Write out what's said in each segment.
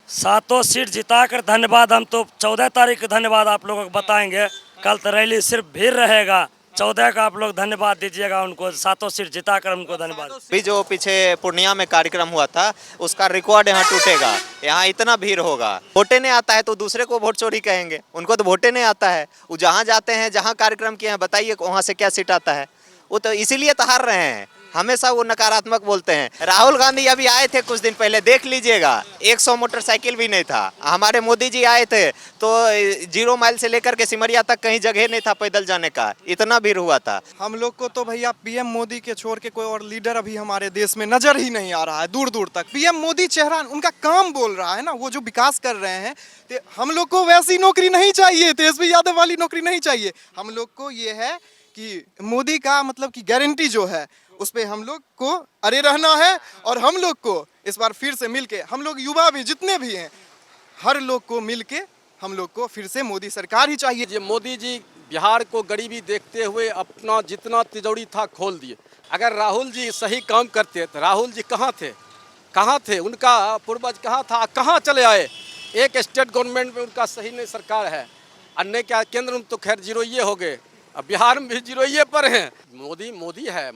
सातों सीट जिताकर धन्यवाद। हम तो 14 तारीख को धन्यवाद आप लोगों को बताएंगे। कल तो रैली सिर्फ भीड़ रहेगा। 14 का आप लोग धन्यवाद दीजिएगा उनको, सातों सीट जिताकर उनको धन्यवाद। अभी जो पीछे पूर्णिया में कार्यक्रम हुआ था उसका रिकॉर्ड यहाँ टूटेगा। यहाँ इतना भीड़ होगा। वोटे नहीं आता है तो दूसरे को वोट चोरी कहेंगे, उनको तो वोटे नहीं आता है। वो जहाँ जाते हैं, जहाँ कार्यक्रम किए हैं, बताइए वहाँ से क्या सीट आता है। वो तो इसीलिए तो हार रहे हैं। हमेशा वो नकारात्मक बोलते हैं। राहुल गांधी अभी आए थे कुछ दिन पहले, देख लीजिएगा, 100 मोटरसाइकिल भी नहीं था। हमारे मोदी जी आए थे तो 0 माइल से लेकर के सिमरिया तक कहीं जगह नहीं था पैदल जाने का, इतना भीड़ हुआ था। हम लोग को तो भैया पीएम मोदी के छोड़ के कोई और लीडर अभी हमारे देश में नजर ही नहीं आ रहा है, दूर दूर तक। पीएम मोदी चेहरा उनका काम बोल रहा है ना, वो जो विकास कर रहे हैं। तो हम लोग को वैसी नौकरी नहीं चाहिए, तेजस्वी यादव वाली नौकरी नहीं चाहिए। हम लोग को ये है कि मोदी का मतलब की गारंटी जो है उस पर हम लोग को अरे रहना है। और हम लोग को इस बार फिर से मिलके, हम लोग युवा भी जितने भी हैं, हर लोग को मिलके हम लोग को फिर से मोदी सरकार ही चाहिए। ये मोदी जी बिहार को गरीबी देखते हुए अपना जितना तिजोरी था खोल दिए। अगर राहुल जी सही काम करते तो राहुल जी कहाँ थे, उनका पूर्वज कहाँ था, कहाँ चले आए। एक स्टेट गवर्नमेंट में उनका सही नहीं सरकार है, अन्य क्या केंद्र में तो खैर जीरोइये हो गए, अब बिहार में भी जीरोइये पर हैं। मोदी है।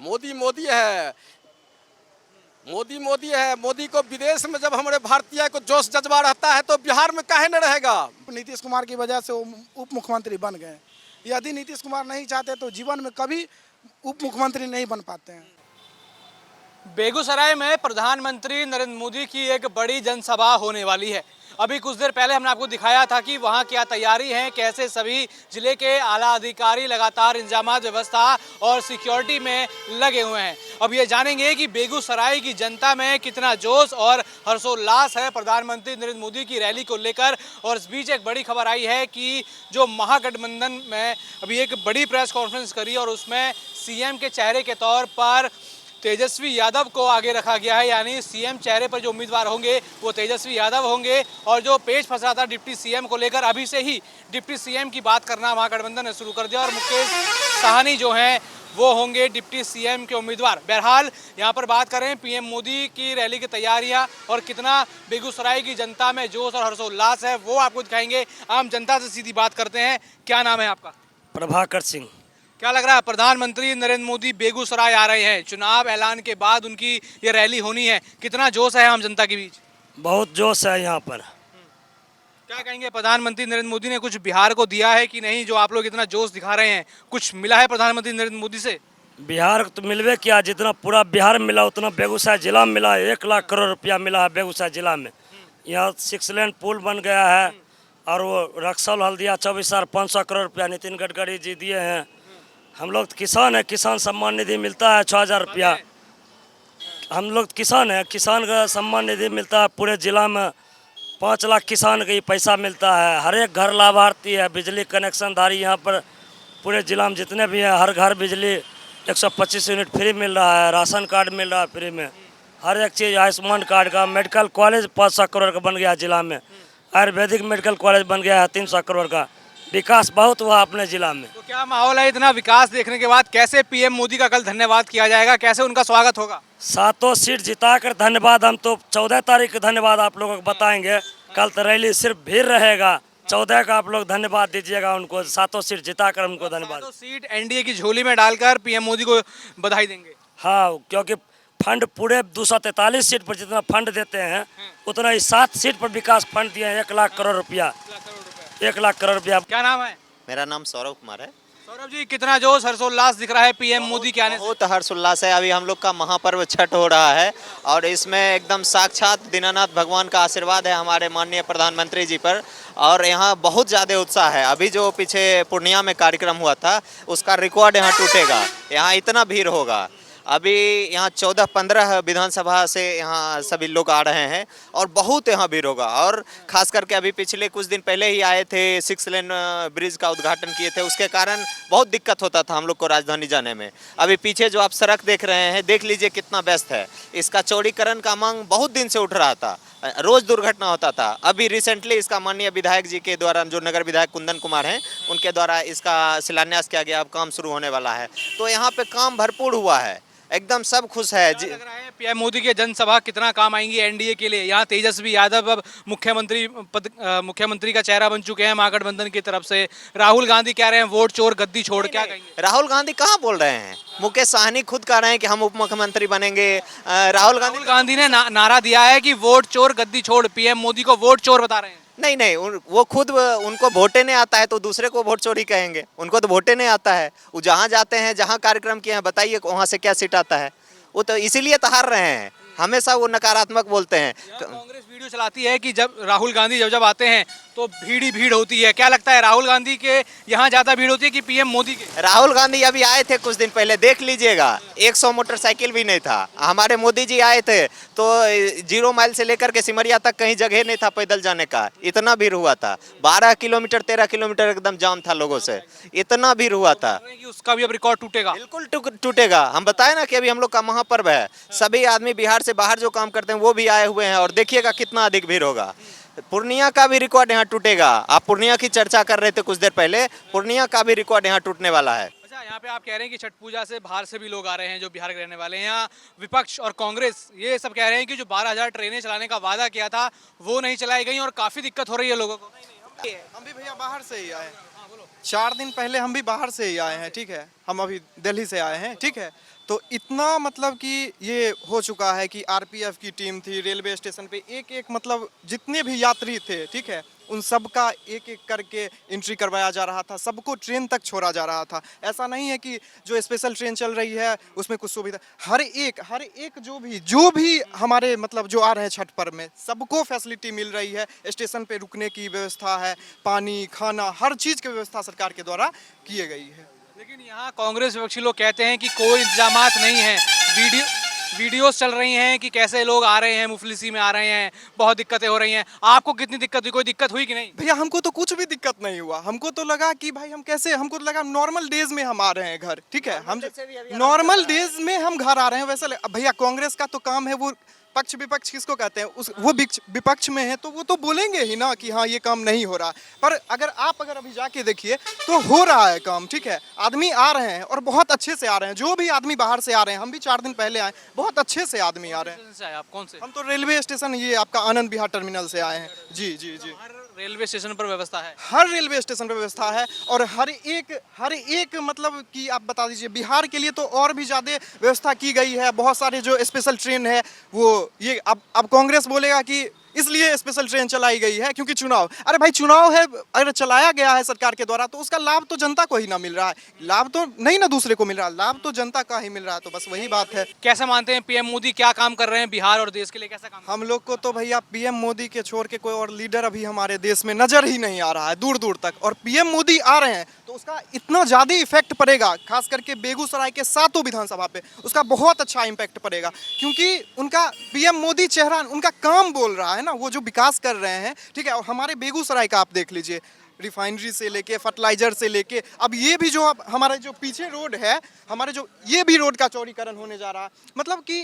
मोदी को विदेश में जब हमारे भारतीय को जोश जज्बा रहता है तो बिहार में काहे न रहेगा। नीतीश कुमार की वजह से वो उप मुख्यमंत्री बन गए। यदि नीतीश कुमार नहीं चाहते तो जीवन में कभी उप मुख्यमंत्री नहीं बन पाते हैं। बेगूसराय में प्रधानमंत्री नरेंद्र मोदी की एक बड़ी जनसभा होने वाली है। अभी कुछ देर पहले हमने आपको दिखाया था कि वहाँ क्या तैयारी है, कैसे सभी जिले के आला अधिकारी लगातार इंतजामात, व्यवस्था और सिक्योरिटी में लगे हुए हैं। अब ये जानेंगे कि बेगूसराय की जनता में कितना जोश और हर्षोल्लास है प्रधानमंत्री नरेंद्र मोदी की रैली को लेकर। और इस बीच एक बड़ी खबर आई है कि जो महागठबंधन में अभी एक बड़ी प्रेस कॉन्फ्रेंस करी और उसमें सीएम के चेहरे के तौर पर तेजस्वी यादव को आगे रखा गया है। यानी सीएम चेहरे पर जो उम्मीदवार होंगे वो तेजस्वी यादव होंगे। और जो पेच फंसा था डिप्टी सीएम को लेकर, अभी से ही डिप्टी सीएम की बात करना महागठबंधन ने शुरू कर दिया और मुकेश साहनी जो हैं वो होंगे डिप्टी सीएम के उम्मीदवार। बहरहाल यहाँ पर बात करें पीएम मोदी की रैली की तैयारियाँ और कितना बेगूसराय की जनता में जोश और हर्षोल्लास है वो आपको दिखाएंगे। आम जनता से सीधी बात करते हैं। क्या नाम है आपका? प्रभाकर सिंह। क्या लग रहा है, प्रधानमंत्री नरेंद्र मोदी बेगूसराय आ रहे हैं, चुनाव ऐलान के बाद उनकी ये रैली होनी है, कितना जोश है आम जनता के बीच? बहुत जोश है यहाँ पर। क्या कहेंगे, प्रधानमंत्री नरेंद्र मोदी ने कुछ बिहार को दिया है कि नहीं, जो आप लोग इतना जोश दिखा रहे हैं? कुछ मिला है प्रधानमंत्री नरेंद्र मोदी से? बिहार को तो मिलवे किया, जितना पूरा बिहार में मिला उतना बेगूसराय जिला में मिला है। 1 लाख करोड़ रुपया मिला है बेगूसराय जिला में। यहाँ 6 लेन पुल बन गया है और वो रक्सौल हल्दिया 24,500 करोड़ रुपया नितिन गडकरी जी दिए हैं। हम लोग तो किसान है, किसान सम्मान निधि मिलता है 6,000 रुपया। हम लोग किसान है, किसान का सम्मान निधि मिलता है पूरे जिला में। 5 लाख किसान का ये पैसा मिलता है। हर एक घर लाभार्थी है, बिजली कनेक्शन धारी यहाँ पर पूरे जिला में जितने भी हैं, हर घर बिजली 125 यूनिट फ्री मिल रहा है। राशन कार्ड मिल रहा है फ्री में, हर एक चीज़, आयुष्मान कार्ड का। मेडिकल कॉलेज 500 करोड़ का बन गया जिला में। आयुर्वेदिक मेडिकल कॉलेज बन गया है 300 करोड़ का। विकास बहुत हुआ अपने जिला में। तो क्या माहौल है इतना विकास देखने के बाद? कैसे पीएम मोदी का कल धन्यवाद किया जाएगा, कैसे उनका स्वागत होगा? सातों सीट जिताकर धन्यवाद। हम तो 14 तारीख को धन्यवाद आप लोगों को बताएंगे। कल तो रैली सिर्फ भीड़ रहेगा। 14 का आप लोग धन्यवाद दीजिएगा उनको, सातों सीट जिताकर उनको धन्यवाद। सातों सीट एनडीए की झोली में डालकर पीएम मोदी को बधाई देंगे। हाँ, क्योंकि फंड पूरे 243 सीट पर जितना फंड देते हैं उतना ही 7 सीट पर विकास फंड दिए हैं। 1 लाख करोड़ रुपया। 1 लाख करोड़ रुपया। क्या नाम है? मेरा नाम सौरभ कुमार है। सौरभ जी, कितना जोश हर्षोल्लास दिख रहा है पीएम मोदी के आने से? बहुत हर्षोल्लास है। अभी हम लोग का महापर्व छठ हो रहा है और इसमें एकदम साक्षात दीनानाथ भगवान का आशीर्वाद है हमारे माननीय प्रधानमंत्री जी पर। और यहाँ बहुत ज़्यादा उत्साह है। अभी जो पीछे पूर्णिया में कार्यक्रम हुआ था उसका रिकॉर्ड यहाँ टूटेगा। यहाँ इतना भीड़ होगा। अभी यहाँ 14-15 विधानसभा से यहाँ सभी लोग आ रहे हैं और बहुत यहाँ भीड़ होगा। और खास करके अभी पिछले कुछ दिन पहले ही आए थे, 6 लेन ब्रिज का उद्घाटन किए थे, उसके कारण बहुत दिक्कत होता था हम लोग को राजधानी जाने में। अभी पीछे जो आप सड़क देख रहे हैं, देख लीजिए कितना व्यस्त है। इसका चौड़ीकरण का मांग बहुत दिन से उठ रहा था, रोज दुर्घटना होता था। अभी रिसेंटली इसका माननीय विधायक जी के द्वारा, जो नगर विधायक कुंदन कुमार हैं, उनके द्वारा इसका शिलान्यास किया गया। अब काम शुरू होने वाला है। तो यहाँ पे काम भरपूर हुआ है। एकदम सब खुश है क्या लग रहा है पीएम मोदी की जनसभा कितना काम आएंगी एनडीए के लिए? यहाँ तेजस्वी यादव अब मुख्यमंत्री का चेहरा बन चुके हैं महागठबंधन की तरफ से। राहुल गांधी कह रहे हैं वोट चोर गद्दी छोड़, क्या कहेंगे? राहुल गांधी कहाँ बोल रहे हैं? मुकेश साहनी खुद कह रहे हैं कि हम उप मुख्यमंत्री बनेंगे। राहुल राहुल गांधी ने नारा दिया है कि वोट चोर गद्दी छोड़, पीएम मोदी को वोट चोर बता रहे हैं। नहीं नहीं वो खुद उनको वोटे नहीं आता है तो दूसरे को वोट चोरी कहेंगे? उनको तो वोटे नहीं आता है। वो जहाँ जाते हैं, जहाँ कार्यक्रम किए हैं, बताइए वहाँ से क्या सीट आता है? वो तो इसीलिए तो हार रहे हैं, हमेशा वो नकारात्मक बोलते हैं। कांग्रेस वीडियो चलाती है कि जब राहुल गांधी जब आते हैं तो भीड़ ही भीड़ होती है। क्या लगता है राहुल गांधी के यहाँ ज्यादा भीड़ होती है कि पीएम मोदी के? राहुल गांधी अभी आए थे कुछ दिन पहले, देख लीजिएगा, 100 मोटरसाइकिल भी नहीं था। हमारे मोदी जी आए थे तो 0 माइल से लेकर के सिमरिया तक कहीं जगह नहीं था पैदल जाने का, इतना भीड़ हुआ था। 12 किलोमीटर 13 किलोमीटर एकदम जाम था लोगों से, इतना भीड़ हुआ था। कि उसका भी अब रिकॉर्ड टूटेगा। बिल्कुल टूटेगा। हम बताए ना कि अभी हम लोग का महापर्व है, सभी आदमी बिहार से बाहर जो काम करते हैं वो भी आए हुए हैं और देखिएगा कितना अधिक भीड़ होगा। पूर्णिया का भी रिकॉर्ड यहाँ टूटेगा। आप पूर्णिया की चर्चा कर रहे थे कुछ देर पहले, पूर्णिया का भी रिकॉर्ड यहाँ टूटने वाला है। अच्छा, यहाँ पे आप कह रहे हैं कि छठ पूजा से बाहर से भी लोग आ रहे हैं जो बिहार के रहने वाले हैं। यहाँ विपक्ष और कांग्रेस ये सब कह रहे हैं कि जो 12,000 ट्रेनें चलाने का वादा किया था वो नहीं चलाई गई और काफी दिक्कत हो रही है लोगों को। हम भी भैया बाहर से ही आए हैं। 4 दिन पहले हम भी बाहर से ही आए हैं, ठीक है। हम अभी दिल्ली से आए हैं, ठीक है। तो इतना मतलब कि ये हो चुका है कि आरपीएफ की टीम थी रेलवे स्टेशन पे, एक मतलब जितने भी यात्री थे, ठीक है, उन सब का एक करके एंट्री करवाया जा रहा था, सबको ट्रेन तक छोड़ा जा रहा था। ऐसा नहीं है कि जो स्पेशल ट्रेन चल रही है उसमें कुछ सुविधा, हर एक जो भी हमारे मतलब जो आ रहे हैं छठ पर्व में, सबको फैसिलिटी मिल रही है। स्टेशन पे रुकने की व्यवस्था है, पानी खाना हर चीज़ की व्यवस्था सरकार के द्वारा की गई है। लेकिन यहाँ कांग्रेस विपक्षी लोग कहते हैं कि कोई इंतजामात नहीं है। वीडियोस चल रही हैं कि कैसे लोग आ रहे हैं, मुफलिसी में आ रहे हैं, बहुत दिक्कतें हो रही हैं। आपको कितनी दिक्कत हुई? कोई दिक्कत हुई कि नहीं? भैया हमको तो कुछ भी दिक्कत नहीं हुआ। हमको तो लगा कि भाई हम कैसे, हमको तो लगा नॉर्मल डेज में हम आ रहे हैं घर, ठीक है। हम नॉर्मल डेज में हम घर आ रहे हैं वैसे। भैया कांग्रेस का तो काम है, वो पक्ष विपक्ष किसको कहते हैं, वो विपक्ष में है तो वो तो बोलेंगे ही ना कि हाँ ये काम नहीं हो रहा। पर अगर अभी जाके देखिए तो हो रहा है काम, ठीक है। आदमी आ रहे हैं और बहुत अच्छे से आ रहे हैं। जो भी आदमी बाहर से आ रहे हैं, हम भी 4 दिन पहले आए, बहुत अच्छे से आदमी आ रहे हैं। आप कौन से? हम तो रेलवे स्टेशन, ये आपका आनंद विहार टर्मिनल से आए हैं। जी जी जी। हर रेलवे स्टेशन पर व्यवस्था है? हर रेलवे स्टेशन पर व्यवस्था है और हर एक मतलब कि आप बता दीजिए, बिहार के लिए तो और भी ज़्यादा व्यवस्था की गई है। बहुत सारे जो स्पेशल ट्रेन है वो ये अब कांग्रेस बोलेगा कि इसलिए स्पेशल ट्रेन चलाई गई है क्योंकि चुनाव। अरे भाई चुनाव है, अगर चलाया गया है सरकार के द्वारा तो उसका लाभ तो जनता को ही ना मिल रहा है, लाभ तो नहीं ना दूसरे को मिल रहा है, लाभ तो जनता का ही मिल रहा है। तो बस वही बात है। कैसा मानते हैं पीएम मोदी क्या काम कर रहे हैं बिहार और देश के लिए? कैसा काम? हम लोग को तो भैया पीएम मोदी के छोड़ के कोई और लीडर अभी हमारे देश में नजर ही नहीं आ रहा है दूर दूर तक। और पीएम मोदी आ रहे हैं तो उसका इतना ज़्यादा इफेक्ट पड़ेगा, खास करके बेगूसराय के 7 विधानसभा पे उसका बहुत अच्छा इम्पैक्ट पड़ेगा। क्योंकि उनका पीएम मोदी चेहरा, उनका काम बोल रहा है ना, वो जो विकास कर रहे हैं, ठीक है। और हमारे बेगूसराय का आप देख लीजिए, रिफाइनरी से लेके फर्टिलाइजर से लेके अब ये भी जो अब हमारे जो पीछे रोड है, हमारे जो ये भी रोड का चौड़ीकरण होने जा रहा है। मतलब कि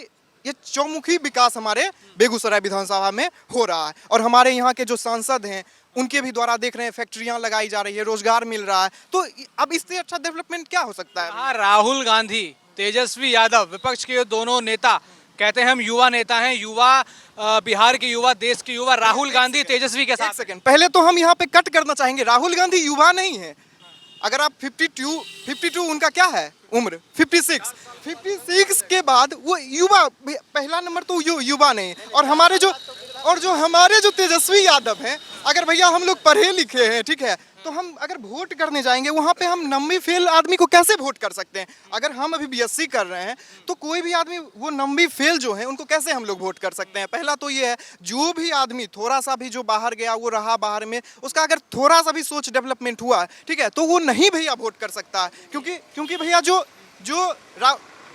ये चौमुखी विकास हमारे बेगूसराय विधानसभा में हो रहा है। और हमारे यहाँ के जो सांसद हैं उनके भी द्वारा देख रहे हैं, फैक्ट्रियां लगाई जा रही है, रोजगार मिल रहा है। तो अब इससे अच्छा डेवलपमेंट क्या हो सकता है? हाँ, राहुल गांधी, तेजस्वी यादव, विपक्ष के दोनों नेता कहते हैं हम युवा नेता हैं, युवा बिहार के युवा, देश के युवा। राहुल गांधी तेजस्वी के साथ। एक सेकंड, पहले तो हम यहाँ पे कट करना चाहेंगे, राहुल गांधी युवा नहीं है। अगर आप 52 उनका क्या है उम्र, 56 के बाद वो युवा, पहला नंबर तो युवा नहीं। और हमारे जो तेजस्वी यादव हैं, अगर भैया हम लोग पढ़े लिखे हैं, ठीक है, तो हम अगर वोट करने जाएंगे वहाँ पे हम नम्बी फेल आदमी को कैसे वोट कर सकते हैं? अगर हम अभी बीएससी कर रहे हैं तो कोई भी आदमी वो नम्बी फेल जो है उनको कैसे हम लोग वोट कर सकते हैं? पहला तो ये है, जो भी आदमी थोड़ा सा भी जो बाहर गया वो रहा बाहर में, उसका अगर थोड़ा सा भी सोच डेवलपमेंट हुआ, ठीक है, तो वो नहीं भैया वोट कर सकता है। क्योंकि भैया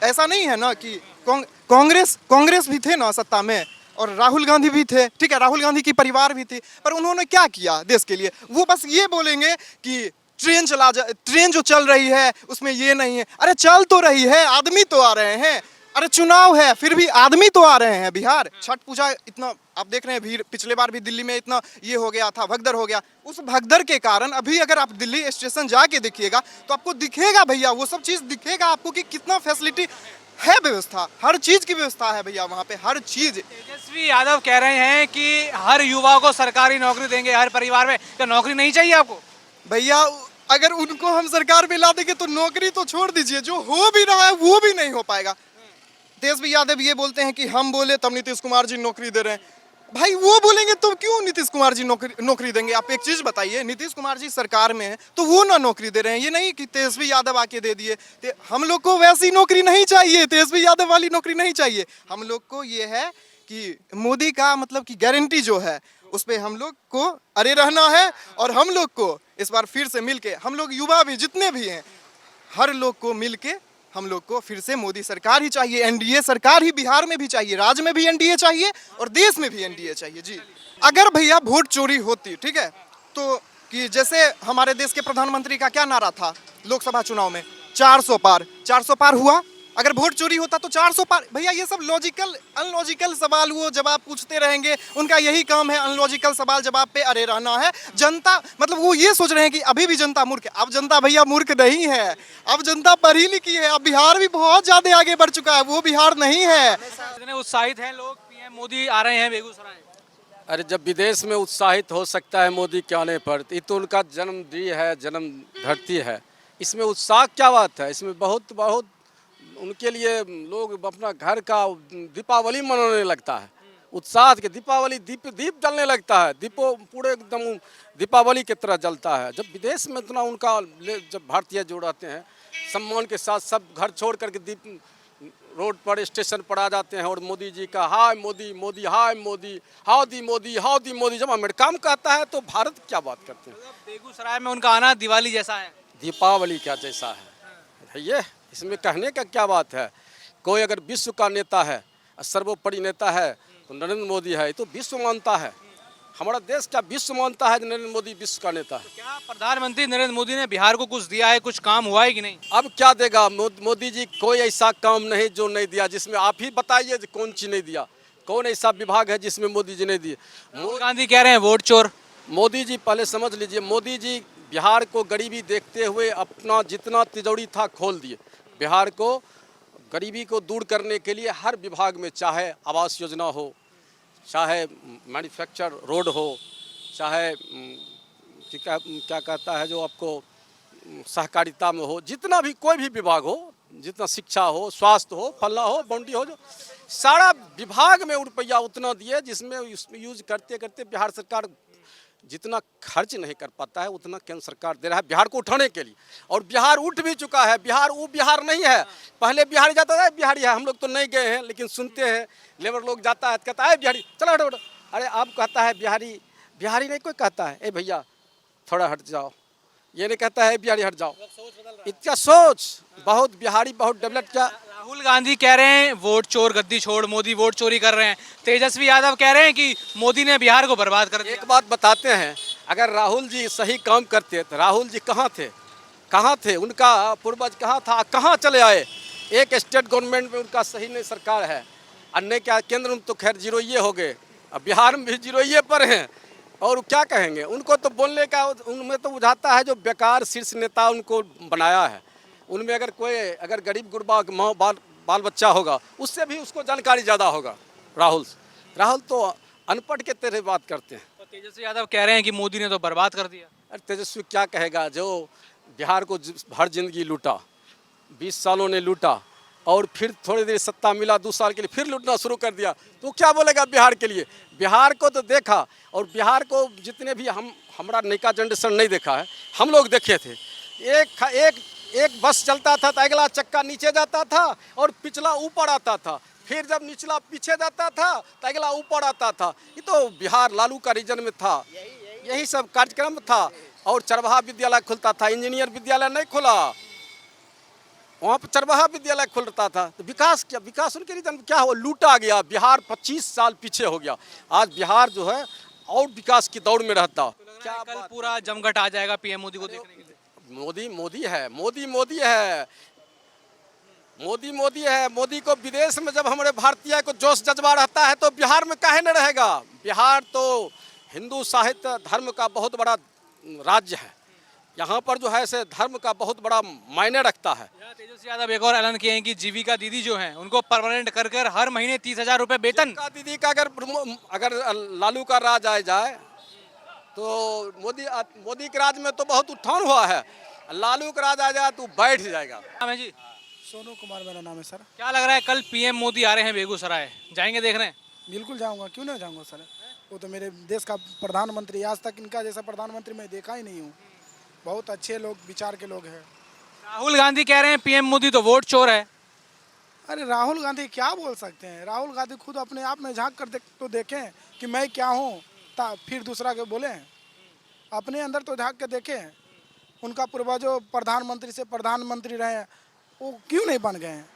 ऐसा नहीं है ना कि कांग्रेस भी थे ना सत्ता में और राहुल गांधी भी थे, ठीक है, राहुल गांधी की परिवार भी थी, पर उन्होंने क्या किया देश के लिए? वो बस ये बोलेंगे कि ट्रेन जो चल रही है उसमें ये नहीं है। अरे चल तो रही है, आदमी तो आ रहे हैं। अरे चुनाव है फिर भी आदमी तो आ रहे हैं। बिहार छठ पूजा इतना आप देख रहे हैं भीड़, पिछले बार भी दिल्ली में इतना ये हो गया था, भगदड़ हो गया। उस भगदड़ के कारण अभी अगर आप दिल्ली स्टेशन जाके देखिएगा तो आपको दिखेगा भैया, वो सब चीज़ दिखेगा आपको कि कितना फैसिलिटी है व्यवस्था, हर चीज की व्यवस्था है भैया वहाँ पे, हर चीज। तेजस्वी यादव कह रहे हैं कि हर युवा को सरकारी नौकरी देंगे, हर परिवार में। क्या नौकरी नहीं चाहिए आपको? भैया अगर उनको हम सरकार में ला देंगे तो नौकरी तो छोड़ दीजिए, जो हो भी रहा है वो भी नहीं हो पाएगा। तेजस्वी यादव ये बोलते हैं कि हम बोले तब नीतीश कुमार जी नौकरी दे रहे हैं। भाई वो बोलेंगे तो क्यों नीतीश कुमार जी नौकरी देंगे? आप एक चीज बताइए, नीतीश कुमार जी सरकार में है तो वो ना नौकरी दे रहे हैं, ये नहीं कि तेजस्वी यादव आके दे दिए। हम लोग को वैसी नौकरी नहीं चाहिए, तेजस्वी यादव वाली नौकरी नहीं चाहिए। हम लोग को ये है कि मोदी का मतलब की गारंटी जो है उस पे हम लोग को अरे रहना है। और हम लोग को इस बार फिर से मिलके, हम लोग युवा भी जितने भी हैं, हर लोग को मिलके हम लोग को फिर से मोदी सरकार ही चाहिए, एनडीए सरकार ही बिहार में भी चाहिए, राज्य में भी एनडीए चाहिए और देश में भी एनडीए चाहिए जी। अगर भैया वोट चोरी होती, ठीक है, तो कि जैसे हमारे देश के प्रधानमंत्री का क्या नारा था लोकसभा चुनाव में, 400 पार, 400 पार हुआ? अगर वोट चोरी होता तो 400 पार? भैया ये सब लॉजिकल अनलॉजिकल सवाल वो जवाब पूछते रहेंगे, उनका यही काम है, अनलॉजिकल सवाल जवाब पे अरे रहना है। जनता मतलब वो ये सोच रहे हैं कि अभी भी जनता मूर्ख है। अब जनता भैया मूर्ख नहीं है, अब जनता पढ़ी लिखी है। अब बिहार भी बहुत ज्यादा आगे बढ़ चुका है, वो बिहार नहीं है। इतने उत्साहित हैं लोग, पीएम मोदी आ रहे हैं बेगूसराय। अरे जब विदेश में उत्साहित हो सकता है मोदी के आने पर, ये तो उनका जन्मदिन है, जन्म धरती है, इसमें उत्साह क्या बात है? इसमें बहुत बहुत उनके लिए लोग अपना घर का दीपावली मनाने लगता है, उत्साह के दीपावली दीप जलने लगता है, दीपो पूरे एकदम दीपावली की तरह जलता है। जब विदेश में इतना उनका जब भारतीय जो रहते हैं सम्मान के साथ, सब घर छोड़ करके दीप रोड पर स्टेशन पर आ जाते हैं और मोदी जी का हाय मोदी मोदी हाय मोदी हाउदी मोदी हाउदी मोदी, जब अमेरिका में कहता है तो भारत क्या बात करते हैं? बेगूसराय में उनका आना दिवाली जैसा है, दीपावली क्या जैसा है ये, इसमें कहने का क्या बात है? कोई अगर विश्व का नेता है, सर्वोपरि नेता है तो नरेंद्र मोदी है, तो विश्व मानता है, हमारा देश क्या विश्व मानता है, नरेंद्र मोदी विश्व का नेता है। क्या प्रधानमंत्री नरेंद्र मोदी ने बिहार को कुछ दिया है, कुछ काम हुआ है कि नहीं? अब क्या देगा मोदी जी? कोई ऐसा काम नहीं जो नहीं दिया, जिसमें आप ही बताइए कौन चीज नहीं दिया, कौन ऐसा विभाग है जिसमें मोदी जी नहीं दिए? राहुल गांधी कह रहे हैं वोट चोर। मोदी जी पहले समझ लीजिए, मोदी जी बिहार को गरीबी देखते हुए अपना जितना तिजोरी था खोल दिए। बिहार को गरीबी को दूर करने के लिए हर विभाग में, चाहे आवास योजना हो, चाहे मैन्युफैक्चर रोड हो, चाहे क्या कहता है जो आपको सहकारिता में हो, जितना भी कोई भी विभाग हो, जितना शिक्षा हो, स्वास्थ्य हो, फल्ला हो, बाउंड्री हो, जो सारा विभाग में रुपया उतना दिए जिसमें यूज करते करते बिहार सरकार जितना खर्च नहीं कर पाता है उतना केंद्र सरकार दे रहा है बिहार को उठाने के लिए। और बिहार उठ भी चुका है। बिहार वो बिहार नहीं है, पहले बिहारी जाता था बिहारी है, हम लोग तो नहीं गए हैं लेकिन सुनते हैं, लेबर लोग जाता है कहता है बिहारी, चलो हटो हटो, अरे आप कहता है बिहारी, बिहारी नहीं कोई कहता है ए भैया थोड़ा हट जाओ, ये नहीं कहता है बिहारी हट जाओ। इतना सोच बहुत बिहारी बहुत डेवलप किया। राहुल गांधी कह रहे हैं वोट चोर गद्दी छोड़, मोदी वोट चोरी कर रहे हैं। तेजस्वी यादव कह रहे हैं कि मोदी ने बिहार को बर्बाद कर दिया। एक बात बताते हैं, अगर राहुल जी सही काम करते तो राहुल जी कहाँ थे, कहाँ थे? उनका पूर्वज कहाँ था, कहाँ चले आए? एक स्टेट गवर्नमेंट में उनका सही नहीं सरकार है, अन्य क्या केंद्र में तो खैर जीरोइये हो गए, अब बिहार में भी जीरोइये पर हैं और क्या कहेंगे? उनको तो बोलने का उनमें तो बुझाता है जो बेकार शीर्ष नेता उनको बनाया है, उनमें अगर कोई अगर गरीब गुरबा बाल बच्चा होगा उससे भी उसको जानकारी ज़्यादा होगा। राहुल तो अनपढ़ के तरह बात करते हैं। तो तेजस्वी यादव कह रहे हैं कि मोदी ने तो बर्बाद कर दिया। अरे तेजस्वी क्या कहेगा, जो बिहार को हर जिंदगी लूटा, 20 सालों ने लूटा और फिर थोड़ी देर सत्ता मिला 2 साल के लिए फिर लूटना शुरू कर दिया, तो क्या बोलेगा बिहार के लिए? बिहार को तो देखा, और बिहार को जितने भी हमारा नयका जनरेशन नहीं देखा है, हम लोग देखे थे। एक बस चलता था तो अगला चक्का नीचे जाता था और पिछला ऊपर आता था, फिर जब निचला पीछे जाता था तो अगला ऊपर आता था। ये तो बिहार लालू का रीजन में था, यही सब कार्यक्रम था। और चरवाहा विद्यालय खुलता था, इंजीनियर विद्यालय नहीं खुला, वहाँ पर चरवाहा विद्यालय खुलता था। तो विकास क्या? विकास उनके रीजन में क्या हो? लूटा गया बिहार, 25 साल पीछे हो गया। आज बिहार जो है और विकास की दौड़ में रहता। क्या कल पूरा जमघट आ जाएगा पीएम मोदी को देखने के लिए? मोदी है, मोदी है, मोदी को विदेश में जब हमारे भारतीय को जोश जज्बा रहता है तो बिहार में काहे न रहेगा? बिहार तो हिंदू साहित्य धर्म का बहुत बड़ा राज्य है, यहाँ पर जो है से धर्म का बहुत बड़ा मायने रखता है। यहाँ तेजस्वी यादव एक और ऐलान किए हैं कि जीविका दीदी जो हैं उनको परमानेंट कर कर हर महीने 30,000 रुपए वेतन। का दीदी का अगर लालू का राज आ जाए तो मोदी के राज में तो बहुत उत्थान हुआ है, लालू का राज आ जाए तो बैठ जाएगा। नाम है जी? सोनू कुमार मेरा नाम है सर। क्या लग रहा है कल पीएम मोदी आ रहे हैं बेगूसराय, जाएंगे देखने? बिल्कुल जाऊंगा, क्यों नहीं जाऊंगा सर। वो तो मेरे देश का प्रधानमंत्री, आज तक इनका जैसा प्रधानमंत्री मैं देखा ही नहीं हूँ। बहुत अच्छे लोग, विचार के लोग हैं। राहुल गांधी कह रहे हैं पीएम मोदी तो वोट चोर है। अरे राहुल गांधी क्या बोल सकते हैं? राहुल गांधी खुद अपने आप में झांक कर तो देखें कि मैं क्या हूँ, फिर दूसरा के बोले। अपने अंदर तो झांक के देखें। उनका पूर्वजों प्रधानमंत्री से प्रधानमंत्री रहे, वो क्यों नहीं बन गए हैं?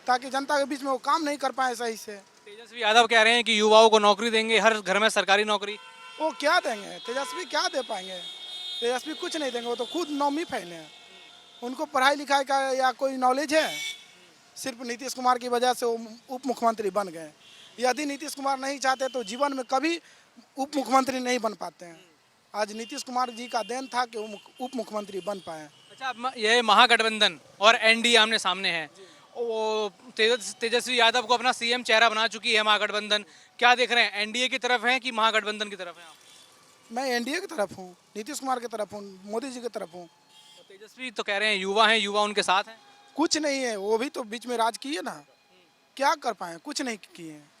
ताकि जनता के बीच में वो काम नहीं कर पाए सही से। तेजस्वी यादव कह रहे हैं कि युवाओं को नौकरी देंगे, हर घर में सरकारी नौकरी। वो क्या देंगे? तेजस्वी क्या दे पाएंगे? तेजस्वी कुछ नहीं देंगे, वो तो खुद नौमी फैले हैं। उनको पढ़ाई लिखाई का या कोई नॉलेज है? सिर्फ नीतीश कुमार की वजह से वो उप मुख्यमंत्री बन गए। यदि नीतीश कुमार नहीं चाहते तो जीवन में कभी उप मुख्यमंत्री नहीं बन पाते हैं। आज नीतीश कुमार जी का देन था कि वो उप मुख्यमंत्री बन पाए। अच्छा, अब ये महागठबंधन और एनडीए आमने सामने है, वो तेजस्वी यादव को अपना सीएम चेहरा बना चुकी है महागठबंधन। क्या देख रहे हैं, एनडीए की तरफ हैं कि महागठबंधन की तरफ हैं आप? मैं एनडीए की तरफ हूँ, नीतीश कुमार की तरफ हूँ, मोदी जी की तरफ हूँ। तेजस्वी तो कह रहे हैं युवा हैं, युवा उनके साथ हैं। कुछ नहीं है, वो भी तो बीच में राज किए ना, क्या कर पाए? कुछ नहीं किए।